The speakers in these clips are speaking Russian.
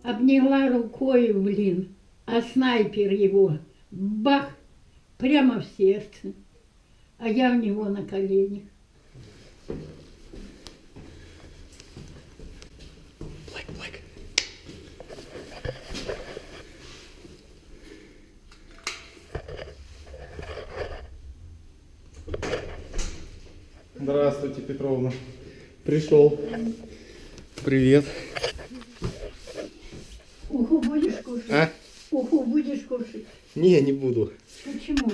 Обняла рукой, блин, а снайпер его, бах, прямо в сердце, а я в него на коленях. Блэк. Здравствуйте, Петровна. Пришел. Привет. Уху будешь кушать? А? Уху будешь кушать? Не буду. Почему?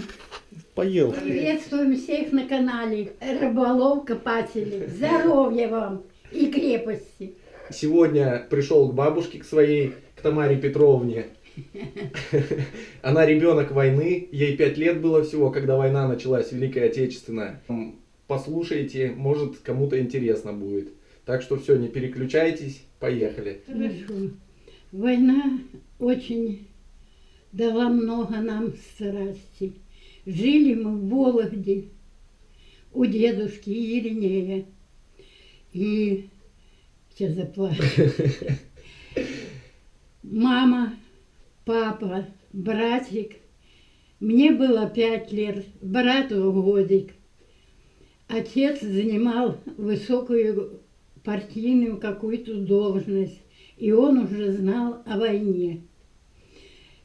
Поел. Приветствуем всех на канале Рыболов Копателей. Здоровья вам и крепости. Сегодня пришел к бабушке, к своей, к Тамаре Петровне. Она ребенок войны, ей 5 лет было всего, когда война началась, Великая Отечественная. Послушайте, может кому-то интересно будет. Так что все, не переключайтесь, поехали. Хорошо. Война очень дала много нам страсти. Жили мы в Вологде у дедушки Иринея. И сейчас заплачу. Мама, папа, братик. Мне было 5 лет, брату годик. Отец занимал высокую партийную какую-то должность, и он уже знал о войне.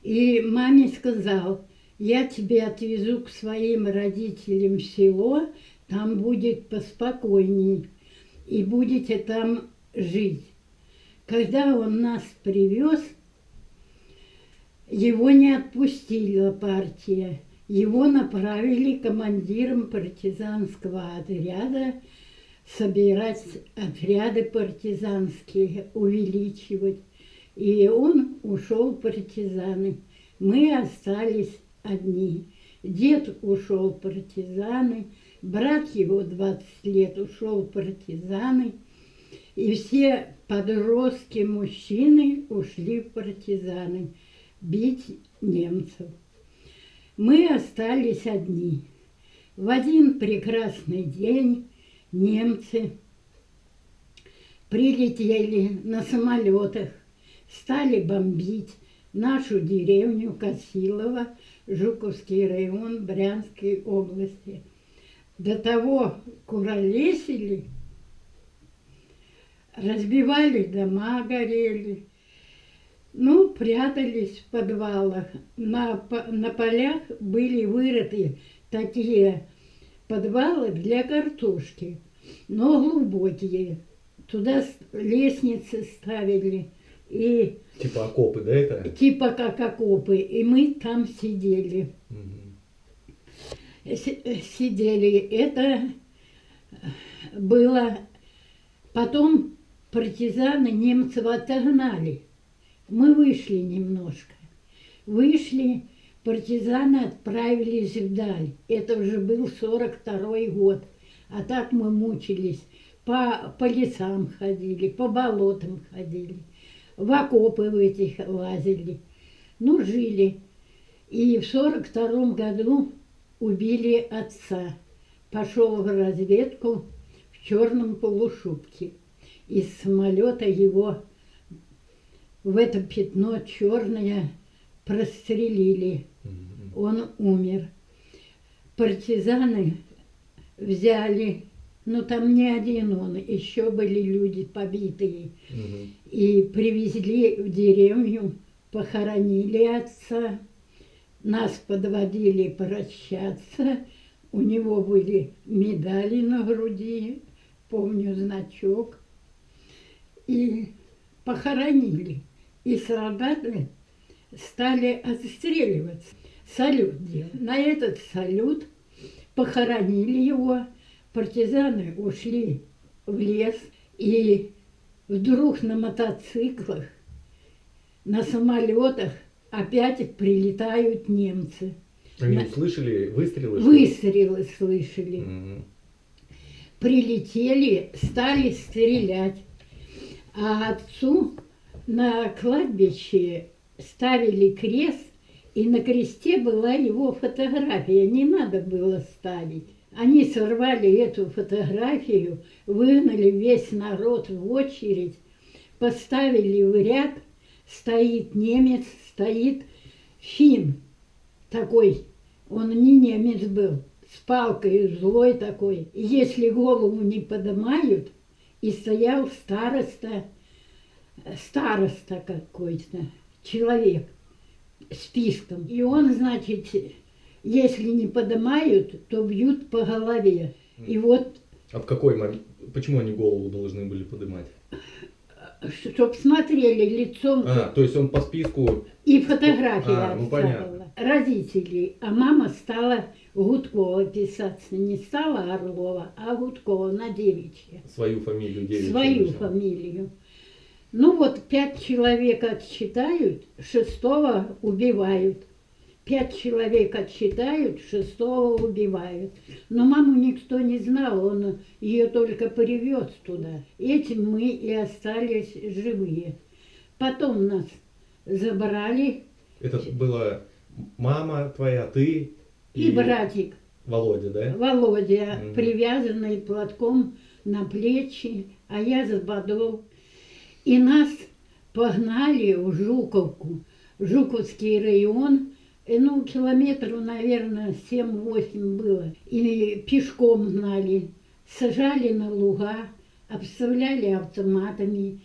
И маме сказал: я тебя отвезу к своим родителям в село, там будет поспокойней, и будете там жить. Когда он нас привез, его не отпустила партия. Его направили командиром партизанского отряда собирать отряды партизанские, увеличивать. И он ушел в партизаны. Мы остались одни. Дед ушел в партизаны, брат его 20 лет ушел в партизаны. И все подростки, мужчины ушли в партизаны бить немцев. Мы остались одни. В один прекрасный день немцы прилетели на самолетах, стали бомбить нашу деревню Косилово, Жуковский район Брянской области. До того куролесили, разбивали дома, горели. Ну, прятались в подвалах. На полях были вырыты такие подвалы для картошки, но глубокие. Туда лестницы ставили. И Типа окопы, да, это? типа как окопы. И мы там сидели. Сидели. Это было... Потом партизаны немцев отогнали. Мы вышли немножко. Вышли, партизаны отправились вдаль. Это уже был 42-й год. А так мы мучились. По лесам ходили, по болотам ходили. В окопы в этих лазили. Ну, жили. И в 42-м году убили отца. Пошел в разведку в черном полушубке. Из самолета его в это пятно черное прострелили. Он умер. Партизаны взяли, ну там не один он, еще были люди побитые. И привезли в деревню, похоронили отца. Нас подводили прощаться. У него были медали на груди, помню значок. И похоронили. И солдаты стали отстреливаться. Салют делать. На этот салют похоронили его. Партизаны ушли в лес. И вдруг на мотоциклах, на самолетах опять прилетают немцы. Они услышали выстрелы? Выстрелы слышали. Прилетели, стали стрелять. А отцу на кладбище ставили крест, и на кресте была его фотография. Не надо было ставить. Они сорвали эту фотографию, выгнали весь народ в очередь, поставили в ряд, стоит немец, стоит фин такой, он не немец был, с палкой злой такой. Если голову не поднимают, и стоял староста какой-то, человек, списком. И он, значит, если не поднимают, то бьют по голове. И вот... А в какой момент? Почему они голову должны были поднимать? Чтоб смотрели лицом. То есть он по списку... И фотография ну отца понятно. была. Родители. А мама стала Гудкова писаться. Не стала Орлова, а Гудкова на девичье. Свою фамилию девичью. Свою фамилию. Ну вот 5 человек отсчитают, 6-го убивают. 5 человек отсчитают, 6-го убивают. Но маму никто не знал, он ее только привез туда. Этим мы и остались живые. Потом нас забрали. Это была мама твоя, ты И братик Володя, да? Володя, привязанный платком на плечи, а я за подол. И нас погнали в Жуковку, Жуковский район. Ну, километров, наверное, 7-8 было. И пешком гнали, сажали на луга, обставляли автоматами.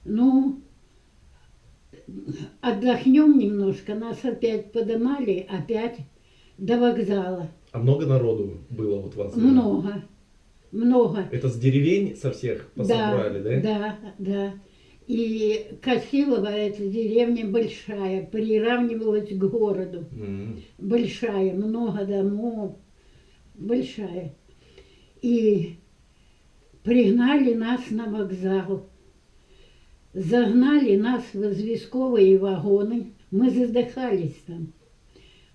Ну, отдохнем немножко, нас опять поднимали, опять до вокзала. А много народу было вот вас? Много, много. Это с деревень со всех пособрали, да? Да, да. И Косилова, эта деревня большая, приравнивалась к городу. Большая, много домов, большая. И пригнали нас на вокзал. Загнали нас в известковые вагоны. Мы задыхались там.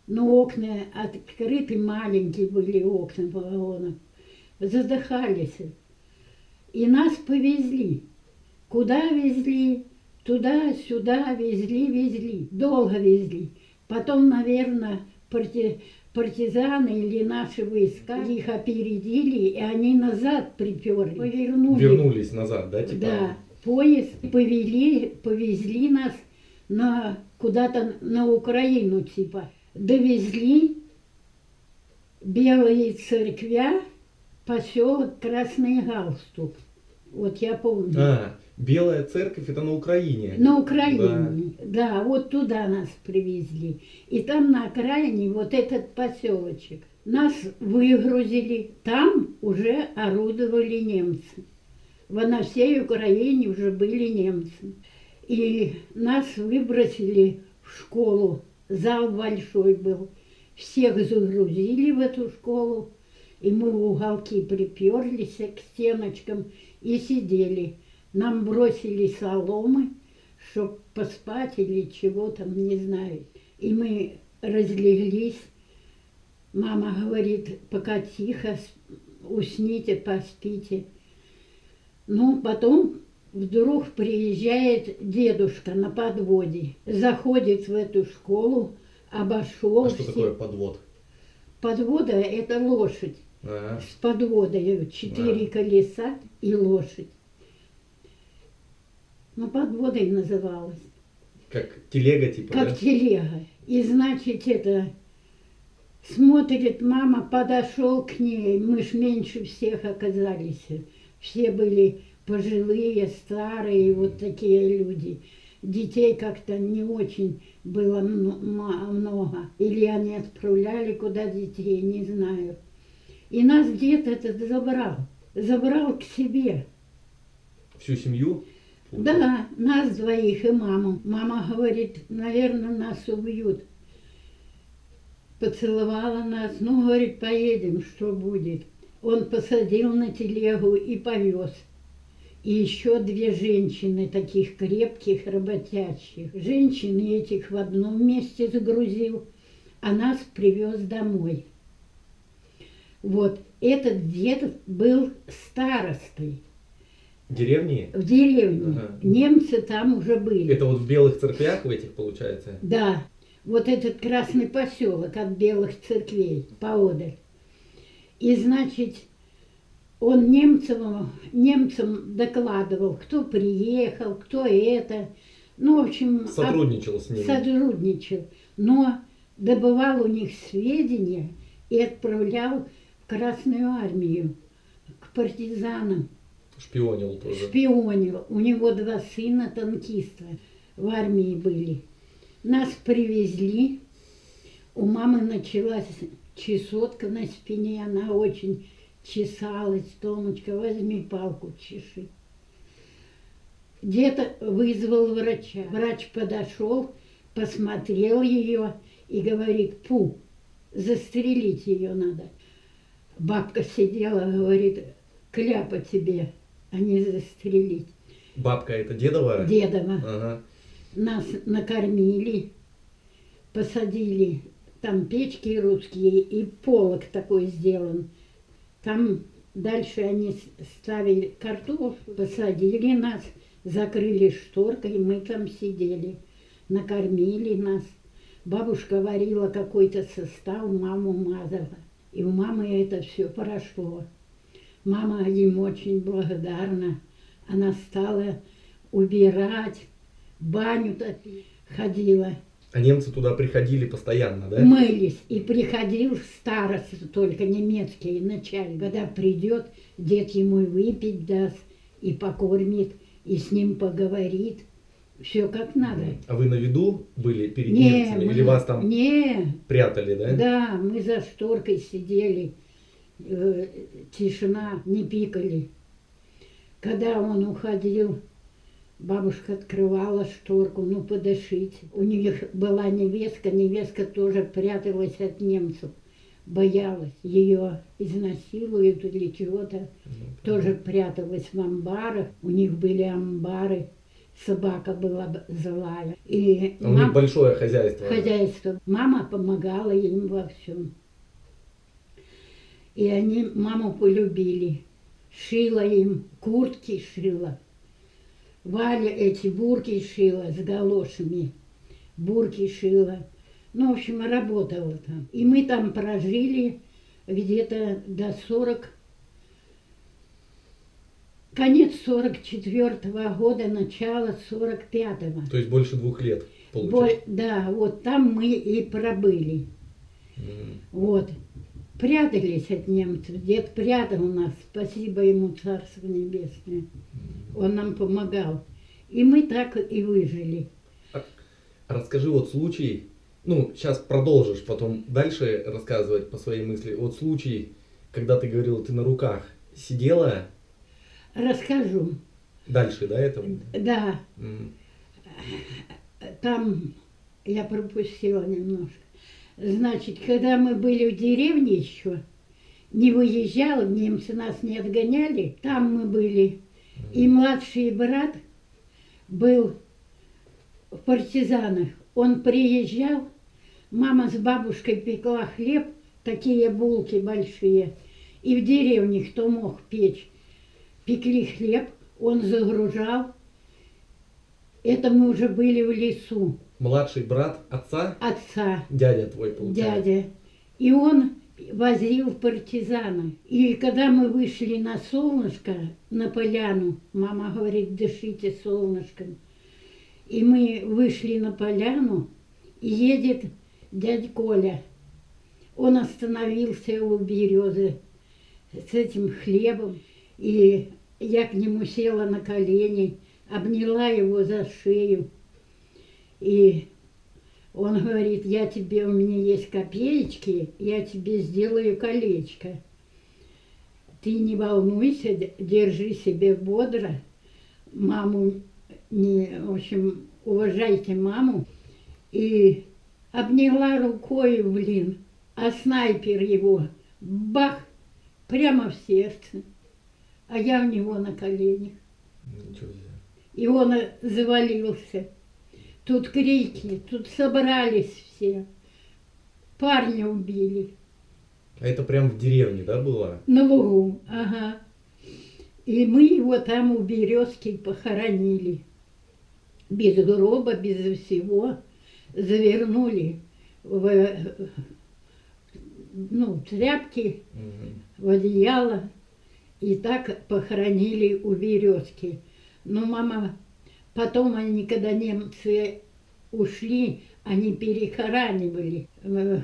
Но окна открыты, маленькие были окна вагонов. Задыхались. И нас повезли. Куда везли? Туда-сюда везли. Долго везли. Потом, наверное, партизаны или наши войска их опередили, и они назад приперли. Вернулись назад, да? Типа? Да. Поезд повезли нас куда-то на Украину, типа. Довезли Белые Церквя, поселок Красный Галстук. Вот я помню. Белая Церковь это на Украине. На Украине, да, вот туда нас привезли. И там на окраине вот этот поселочек. Нас выгрузили, там уже орудовали немцы. На всей Украине уже были немцы. И нас выбросили в школу, зал большой был. Всех загрузили в эту школу, и мы в уголки приперлись к стеночкам и сидели. Нам бросили соломы, чтоб поспать или чего там, не знаю. И мы разлеглись. Мама говорит, пока тихо, усните, поспите. Ну, потом вдруг приезжает дедушка на подводе, заходит в эту школу, обошел. А что такое подвод? Подвода – это лошадь. С подводой 4 колеса и лошадь. Ну, подводой называлась. Как телега типа, Как да? телега. И, значит, смотрит мама, подошел к ней, мы ж меньше всех оказались. Все были пожилые, старые, вот такие люди. Детей как-то не очень было много. Или они отправляли куда детей, не знаю. И нас дед этот забрал к себе. Всю семью? Да, нас двоих и маму. Мама говорит, наверное, нас убьют. Поцеловала нас, ну, говорит, поедем, что будет. Он посадил на телегу и повез. И еще 2 женщины, таких крепких, работящих. Женщины этих в одном месте загрузил, а нас привез домой. Вот, этот дед был старостой. Деревни? В деревне. Ага. Немцы там уже были. Это вот в Белых Церквях в этих, получается? Да, вот этот красный поселок от Белых Церквей, поодаль. И, значит, он немцам докладывал, кто приехал, кто это. Ну, в общем, Сотрудничал с ними. сотрудничал, но добывал у них сведения и отправлял в Красную армию, к партизанам. Шпионил тоже. Шпионил. У него 2 сына танкиста в армии были. Нас привезли. У мамы началась чесотка на спине. Она очень чесалась. Томочка, возьми палку, чеши. Дед вызвал врача. Врач подошел, посмотрел ее и говорит: фу, застрелить ее надо. Бабка сидела, говорит: кляпа тебе, а не застрелить. Бабка это дедова? Дедова. Ага. Нас накормили, посадили. Там печки русские и полог такой сделан. Там дальше они ставили картофель, посадили нас, закрыли шторкой, мы там сидели. Накормили нас. Бабушка варила какой-то состав, маму мазала. И у мамы это все прошло. Мама им очень благодарна. Она стала убирать, баню топить, ходила. А немцы туда приходили постоянно, да? Мылись. И приходил староста, только немецкий начальник. Когда придет, дед ему и выпить даст, и покормит, и с ним поговорит. Все как надо. А вы на виду были перед Не, немцами? Или вас там не, прятали, да? да, мы за шторкой сидели. Тишина, не пикали. Когда он уходил, бабушка открывала шторку, ну подышите. У них была невестка, невестка тоже пряталась от немцев, боялась, ее изнасилуют или чего-то. Тоже пряталась в амбарах, у них были амбары, собака была злая. И А у них большое хозяйство. хозяйство. Мама помогала им во всем. И они маму полюбили. Шила им, куртки шила. Валя эти бурки шила с галошами. Бурки шила. Ну, в общем, работала там. И мы там прожили где-то до 40... Конец 44-го года, начало 45-го. То есть больше 2 лет получается. Да, вот там мы и пробыли. Вот. Прятались от немцев. Дед прятал нас, спасибо ему, Царство Небесное. Он нам помогал. И мы так и выжили. Расскажи вот случай, ну, сейчас продолжишь потом дальше рассказывать по своей мысли. Вот случай, когда ты говорила, ты на руках сидела. Расскажу. Дальше, да, этого? Да. Там я пропустила немножко. Значит, когда мы были в деревне еще, не выезжал, немцы нас не отгоняли, там мы были. И младший брат был в партизанах. Он приезжал, мама с бабушкой пекла хлеб, такие булки большие. И в деревне кто мог печь, пекли хлеб, он загружал. Это мы уже были в лесу. Младший брат отца? Отца. Дядя твой, получается. Дядя. И он возил партизанов. И когда мы вышли на солнышко, на поляну, мама говорит: дышите солнышком. И мы вышли на поляну, и едет дядя Коля. Он остановился у березы с этим хлебом. И я к нему села на колени, обняла его за шею. И он говорит: я тебе, у меня есть копеечки, я тебе сделаю колечко. Ты не волнуйся, держи себя бодро. Маму, не, в общем, уважайте маму. И обняла рукой, блин, а снайпер его, бах, прямо в сердце. А я у него на коленях. Ничего себе. И он завалился. Тут крики, тут собрались все. Парня убили. А это прям в деревне, да, было? На лугу, ага. И мы его там у березки похоронили. Без гроба, без всего. Завернули в тряпки, в одеяло. И так похоронили у березки. Но мама Потом они, когда немцы ушли, они перехоранивали,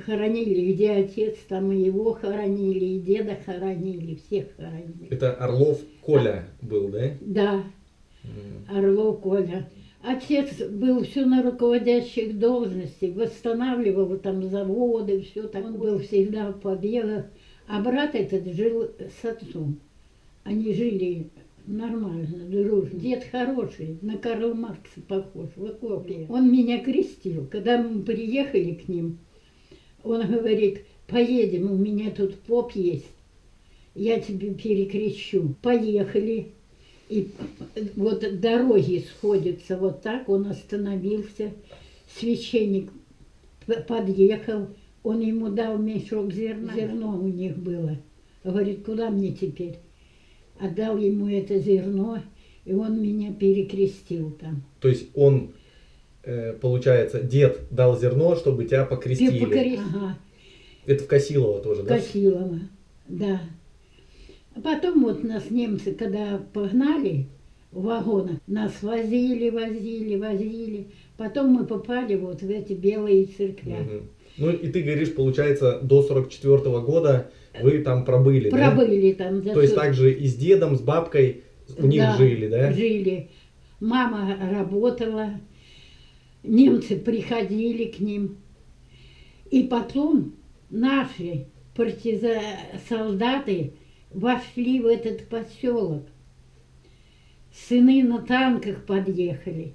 хоронили, где отец, там и его хоронили, и деда хоронили, всех хоронили. Это Орлов Коля был, да? Да, Орлов Коля. Отец был все на руководящих должностях, восстанавливал там заводы, все так. Он был всегда в побегах. А брат этот жил с отцом. Они жили нормально, дружно. Дед хороший, на Карла Маркса похож, вот копия. Он меня крестил. Когда мы приехали к ним, он говорит: поедем, у меня тут поп есть, я тебе перекрещу. Поехали. И вот дороги сходятся вот так, он остановился, священник подъехал, он ему дал мешок зерна, зерно у них было. Говорит: куда мне теперь? Отдал ему это зерно, и он меня перекрестил там. То есть он, получается, дед дал зерно, чтобы тебя покрестили. Ага. Это в Косилово тоже, да? Косилово, да. А потом вот нас немцы, когда погнали в вагонах, нас возили. Потом мы попали вот в эти белые церкви. Угу. Ну и ты говоришь, получается, до 44-го года вы там пробыли, да? Пробыли там. То есть также и с дедом, с бабкой у них жили, да? Жили. Мама работала, немцы приходили к ним. И потом наши солдаты вошли в этот поселок. Сыны на танках подъехали.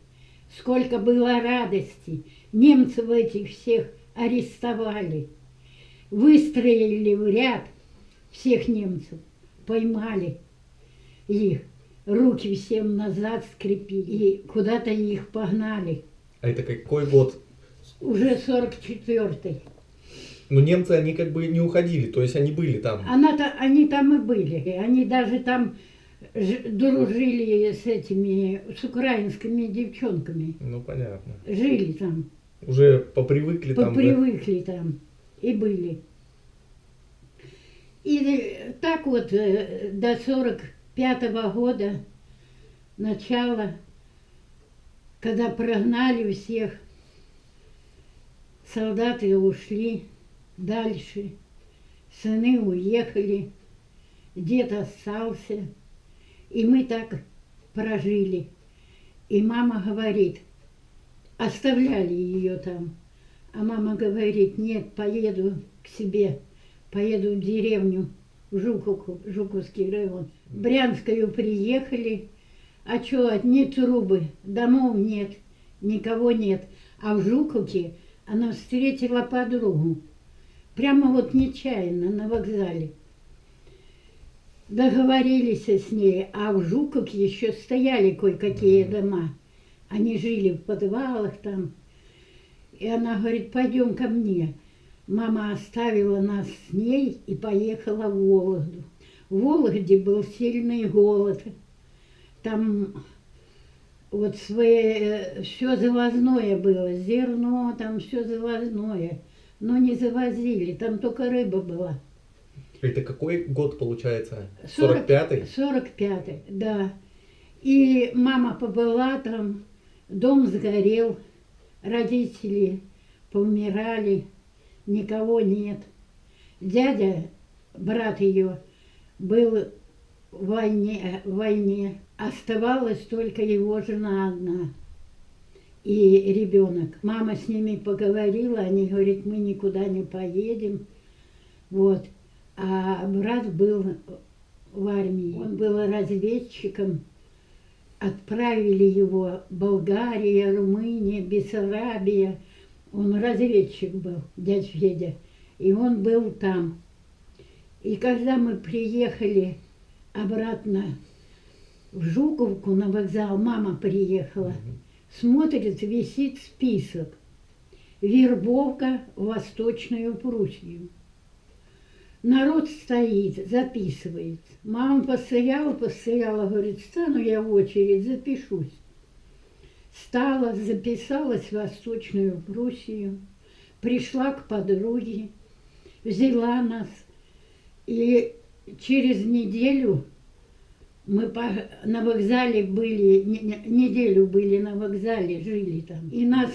Сколько было радости. Немцев этих всех арестовали. Выстроили в ряд всех немцев. Поймали их. Руки всем назад скрепили. И куда-то их погнали. А это какой год? Уже 44-й. Но немцы, они как бы не уходили, то есть они были там. Они там и были. Они даже там дружили с украинскими девчонками. Ну, понятно. Жили там. Уже попривыкли там. Попривыкли там. И были. И так вот до 45-го года, начала, когда прогнали всех, солдаты ушли дальше, сыны уехали, дед остался, и мы так прожили. И мама говорит, оставляли ее там, а мама говорит: нет, поеду к себе, поеду в деревню, в Жуковку, Жуковский район. В Брянскую приехали, а что, одни трубы, домов нет, никого нет. А в Жуковке она встретила подругу. Прямо вот нечаянно на вокзале. Договорились с ней, а в Жуковке еще стояли кое-какие дома. Они жили в подвалах там. И она говорит: пойдем ко мне. Мама оставила нас с ней и поехала в Вологду. В Вологде был сильный голод. Там вот все завозное было, зерно, там все завозное. Но не завозили, там только рыба была. Это какой год получается? 45-й? 45-й, да. И мама побыла там, дом сгорел, родители поумирали, никого нет. Дядя, брат ее, был в войне. Оставалась только его жена одна и ребенок. Мама с ними поговорила, они говорят: мы никуда не поедем. Вот. А брат был в армии, он был разведчиком. Отправили его в Болгария, Румыния, Бессарабия. Он разведчик был, дядя Федя. И он был там. И когда мы приехали обратно в Жуковку на вокзал, мама приехала, смотрит, висит список. Вербовка в Восточную Пруссию. Народ стоит, записывается. Мама постояла, говорит: стану я в очередь, запишусь. Стала, записалась в Восточную Пруссию, пришла к подруге, взяла нас. И через неделю Мы на вокзале были, неделю были на вокзале, жили там. И нас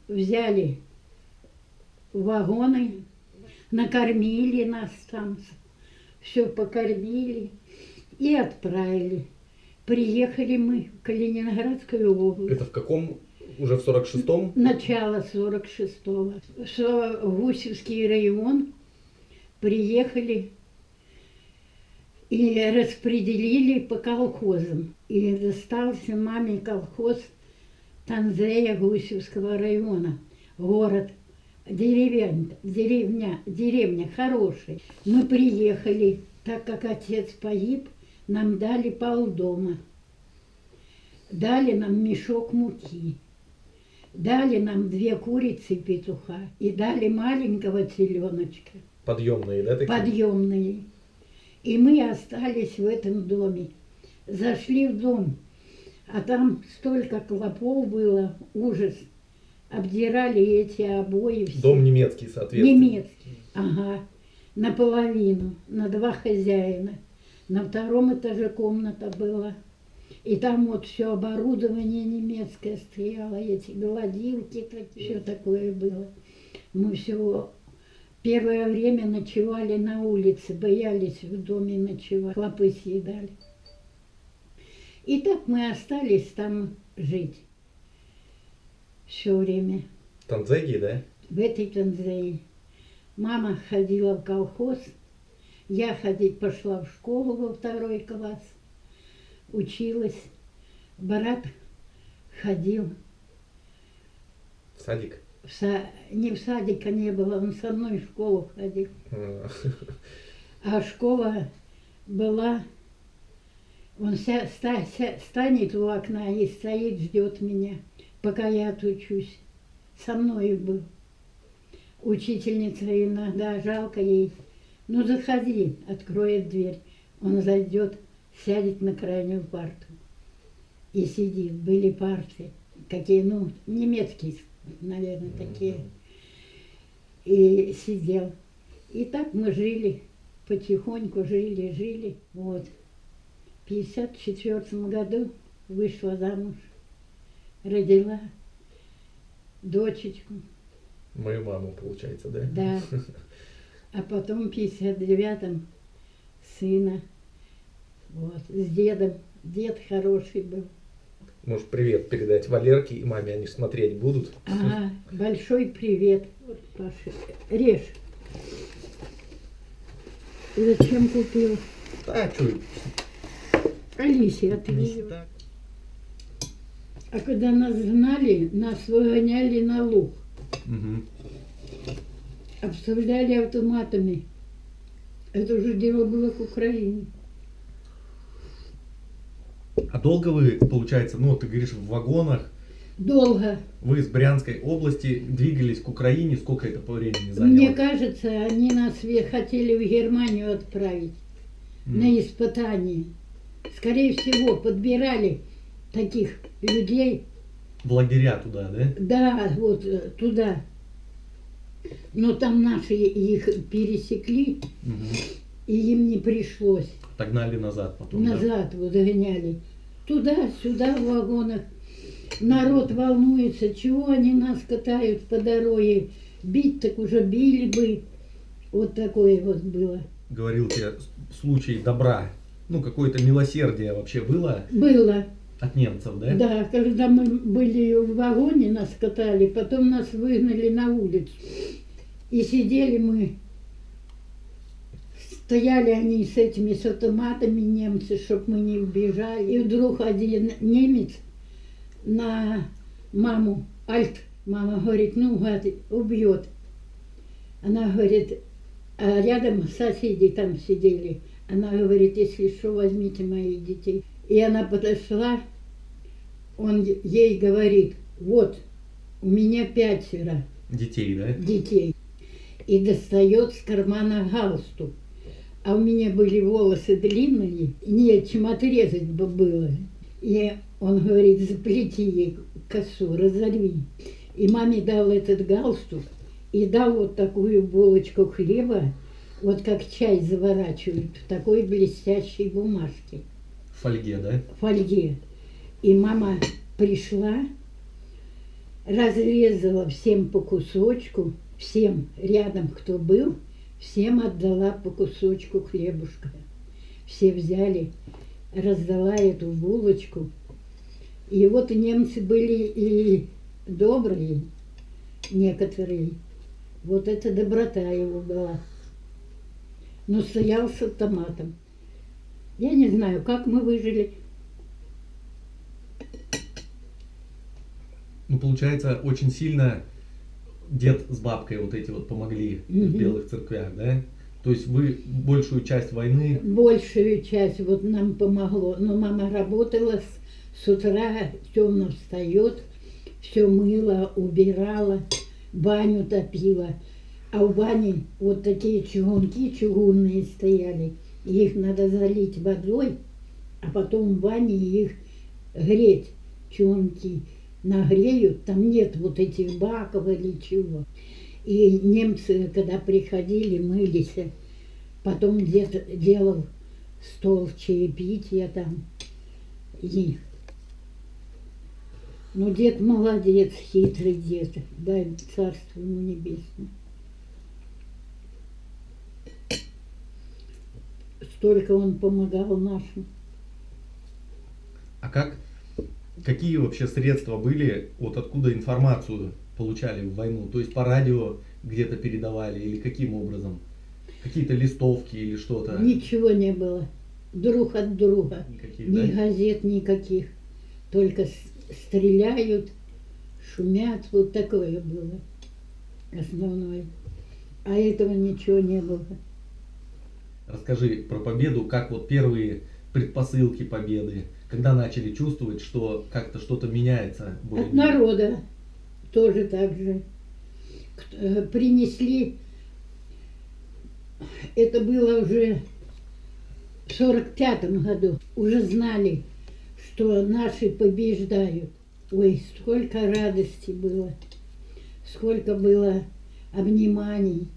взяли в вагоны, накормили нас там, все покормили и отправили. Приехали мы в Калининградскую область. Это в каком? Уже в 46-м? Начало 46-го. В Гусевский район приехали и распределили по колхозам. И достался маме колхоз Танзея Гусевского района. Город, деревня хорошая. Мы приехали, так как отец погиб, нам дали полдома. Дали нам мешок муки. Дали нам 2 курицы петуха. И дали маленького теленочка. Подъемные, да, такие? Подъемные. И мы остались в этом доме. Зашли в дом, а там столько клопов было, ужас. Обдирали эти обои все. Дом немецкий, соответственно. Немецкий, ага. Наполовину, на 2 хозяина. На 2-м этаже комната была. И там вот все оборудование немецкое стояло, эти гладилки, все такое было. Мы все первое время ночевали на улице, боялись в доме ночевать, клопы съедали. И так мы остались там жить все время. Танзеги, да? В этой Танзее. Мама ходила в колхоз, я пошла в школу во 2 класс, училась. Брат ходил. В садик? Не в садика не было, он со мной в школу ходил. А школа была, он станет у окна и стоит, ждет меня, пока я отучусь. Со мной был. Учительница иногда, жалко ей. Ну, заходи, откроет дверь. Он зайдет, сядет на крайнюю парту и сидит. Были парты, какие, ну, немецкие, наверное, такие. И сидел. И так мы жили, потихоньку жили. Вот. В 1954 году вышла замуж, родила дочечку. Мою маму, получается, да? Да. А потом в 59-м сына. Вот. С дедом. Дед хороший был. Может, привет передать Валерке и маме, они смотреть будут? Ага, большой привет. Вот, Паша, режь. Зачем купил? Да, что? Алисе отвезла. А когда нас гнали, нас выгоняли на луг. Угу. Обстреляли автоматами. Это уже дело было к Украине. А долго вы, получается, ну, ты говоришь, в вагонах? Долго. Вы из Брянской области двигались к Украине, сколько это по времени заняло? Мне кажется, они нас хотели в Германию отправить на испытание. Скорее всего, подбирали таких людей. В лагеря туда, да? Да, вот туда. Но там наши их пересекли, и им не пришлось. Догнали назад потом, назад, да? Вот гоняли. Туда-сюда в вагонах. Народ волнуется, чего они нас катают по дороге. Бить так уже били бы. Вот такое вот было. Говорил тебе случай добра. Ну, какое-то милосердие вообще было? Было. От немцев, да? Да, когда мы были в вагоне, нас катали, потом нас выгнали на улицу. И сидели мы, стояли они с этими, с автоматами немцы, чтобы мы не убежали. И вдруг один немец на маму, мама говорит, ну, гад, убьет. Она говорит, а рядом соседи там сидели. Она говорит, если что, возьмите моих детей. И она подошла, он ей говорит, вот, у меня 5 детей, да? Детей. И достает с кармана галстук. А у меня были волосы длинные, нечем отрезать бы было. И он говорит, заплети ей косу, разорви. И маме дал этот галстук и дал вот такую булочку хлеба, вот как чай заворачивают в такой блестящей бумажке. В фольге, да? фольге. И мама пришла, разрезала всем по кусочку, всем рядом, кто был, всем отдала по кусочку хлебушка. Все взяли, раздала эту булочку. И вот немцы были и добрые, некоторые. Вот эта доброта его была. Но стоял с автоматом. Я не знаю, как мы выжили. Ну, получается, очень сильно дед с бабкой вот эти вот помогли в белых церквях, да? То есть вы большую часть войны... Большую часть вот нам помогло. Но мама работала с утра, темно встает, все мыла, убирала, баню топила. А в бане вот такие чугунки чугунные стояли. Их надо залить водой, а потом в бане их греть, чугунки. Нагреют, там нет вот этих баков или чего. И немцы, когда приходили, мылись. Потом дед делал стол чаепития там. И... Ну, дед молодец, хитрый дед. Дай царство ему небесное. Столько он помогал нашим. А какие вообще средства были, вот откуда информацию получали в войну? То есть по радио где-то передавали или каким образом? Какие-то листовки или что-то? Ничего не было. Друг от друга. Никаких, Ни да? газет никаких. Только стреляют, шумят. Вот такое было основное. А этого ничего не было. Расскажи про победу, как вот первые предпосылки победы, когда начали чувствовать, что как-то что-то меняется. От народа тоже так же. Принесли, это было уже в 45-м году, уже знали, что наши побеждают. Ой, сколько радости было, сколько было обниманий,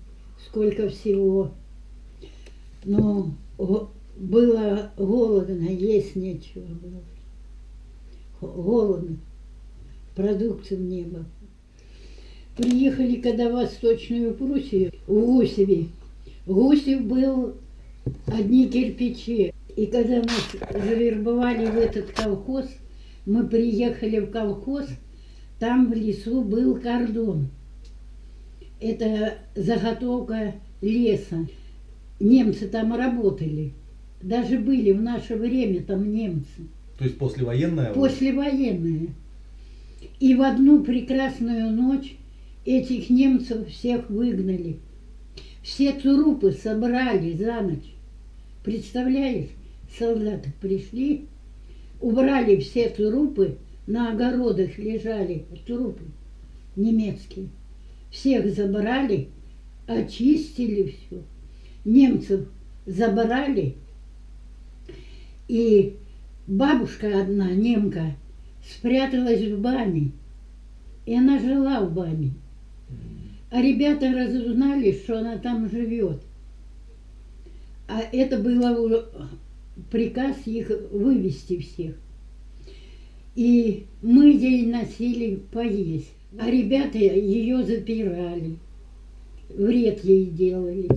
сколько всего. Но было голодно, есть нечего было. Голодно, продуктов не было. Приехали, когда в Восточную Пруссию, в Гусеве. Гусев был одни кирпичи. И когда нас завербовали в этот колхоз, мы приехали в колхоз, там в лесу был кордон. Это заготовка леса. Немцы там работали. Даже были в наше время там немцы. То есть послевоенная? Послевоенная. И в одну прекрасную ночь этих немцев всех выгнали. Все трупы собрали за ночь. Представляешь, солдаты пришли, убрали все трупы, на огородах лежали трупы немецкие. Всех забрали, очистили все. Немцев забрали, и бабушка одна, немка, спряталась в бане, и она жила в бане. А ребята разузнали, что она там живет. А это был приказ их вывести всех. И мы ей носили поесть, а ребята ее запирали, вред ей делали.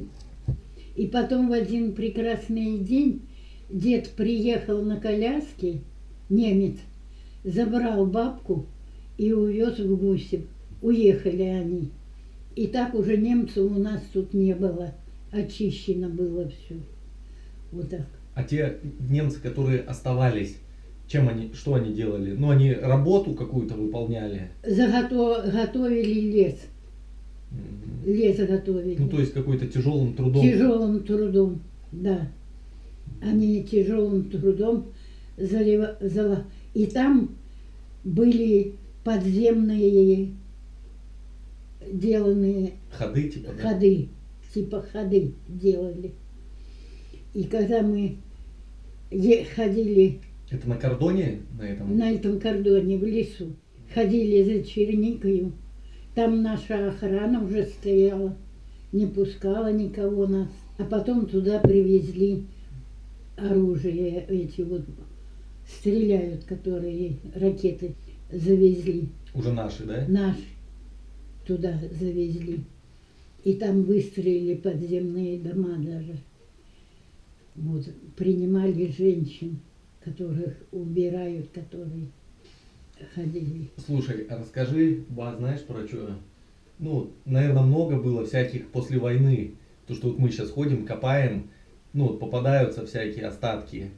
И потом в один прекрасный день дед приехал на коляске, немец, забрал бабку и увез в Гусев. Уехали они. И так уже немцев у нас тут не было. Очищено было все. Вот так. А те немцы, которые оставались, что они делали? Ну, они работу какую-то выполняли? Готовили лес. Лес готовили. Ну, то есть какой-то тяжелым трудом. Тяжелым трудом, да. Они тяжелым трудом и там были подземные деланные ходы, типа, да? Ходы, типа ходы делали. И когда мы ходили... Это на кордоне? На этом кордоне, в лесу. Ходили за черникою. Там наша охрана уже стояла, не пускала никого нас. А потом туда привезли оружие, эти вот стреляют, которые ракеты завезли. Уже наши, да? Наши туда завезли. И там выстроили подземные дома даже. Вот, принимали женщин, которых убирают, которые ходили. Слушай, а расскажи, знаешь про что? Ну, наверное, много было всяких после войны. То, что вот мы сейчас ходим, копаем, ну, вот попадаются всякие остатки.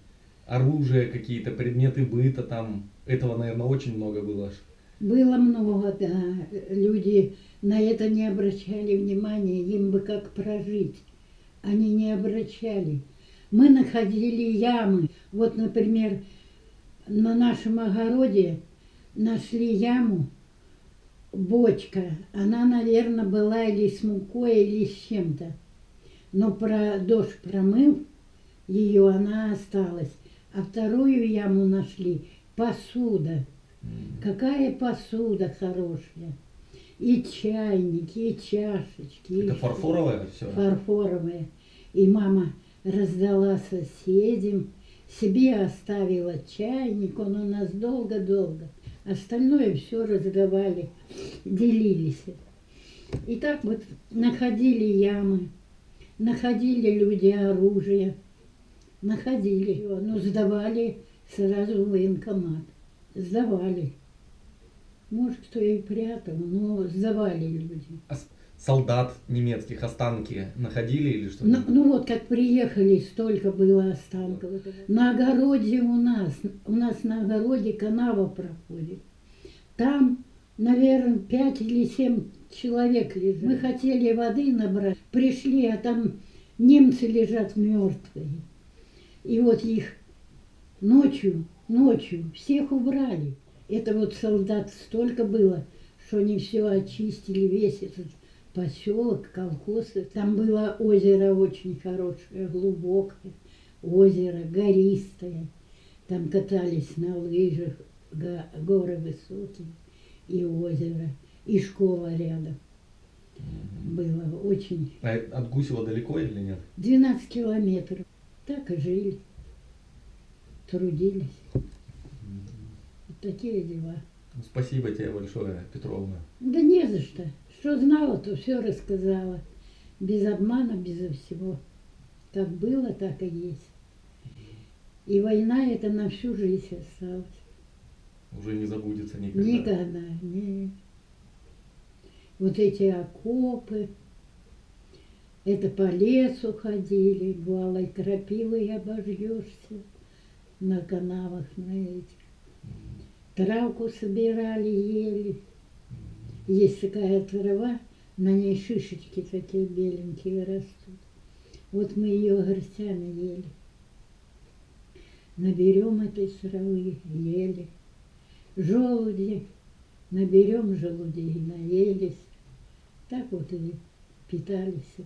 Оружие, какие-то предметы быта там. Этого, наверное, очень много было. Было много, да. Люди на это не обращали внимания, им бы как прожить. Они не обращали. Мы находили ямы. Вот, например, на нашем огороде нашли яму, бочка. Она, наверное, была или с мукой, или с чем-то. Но дождь промыл ее, она осталась. А вторую яму нашли – посуда. Какая посуда хорошая. И чайники, и чашечки. Это фарфоровое все? Фарфоровая. И мама раздала соседям, себе оставила чайник, он у нас долго-долго. Остальное все раздавали, делились. И так вот находили ямы, находили люди оружие, находили, ну сдавали сразу в военкомат, сдавали. Может, кто и прятал, но сдавали люди. А солдат немецких останки находили или что? Ну вот, как приехали, столько было останков. На огороде у нас на огороде канава проходит. Там, наверное, 5 или 7 человек лежат. Мы хотели воды набрать, пришли, а там немцы лежат мертвые. И вот их ночью всех убрали. Это вот солдат столько было, что они все очистили, весь этот поселок, колхозы. Там было озеро очень хорошее, глубокое, озеро гористое. Там катались на лыжах, горы высокие, и озеро, и школа рядом. Было очень. А от Гусева далеко или нет? 12 километров. Так и жили, трудились. Вот такие дела. Спасибо тебе большое, Петровна. Да не за что. Что знала, то все рассказала. Без обмана, безо всего. Как было, так и есть. И война это на всю жизнь осталась. Уже не забудется никогда. Никогда, нет. Вот эти окопы, это по лесу ходили, голой крапивой обожжешься на канавах, на этих. Травку собирали, ели. Есть такая трава, на ней шишечки такие беленькие растут. Вот мы ее горстями ели. Наберем этой травы, ели. Желуди, наберем желудей, наелись. Так вот и питались,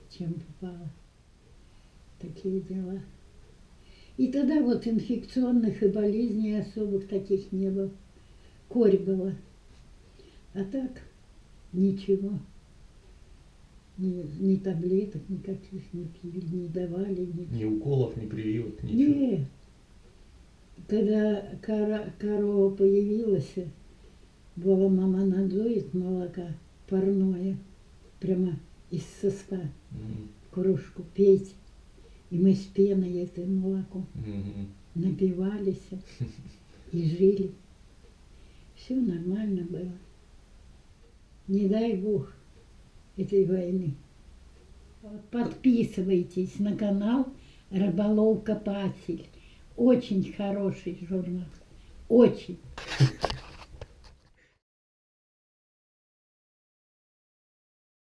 чем попало. Такие дела. И тогда вот инфекционных и болезней особых таких не было. Корь была. А так ничего. Ни таблеток никаких не пили, не давали. Ничего. Ни уколов, ни прививок, ничего. Нет. Когда корова появилась, была мама надует молока парное, прямо из соска, кружку петь. И мы с пеной это молоко напивались и жили. Все нормально было. Не дай Бог этой войны. Подписывайтесь на канал Рыболов Копатель. Очень хороший журнал. Очень.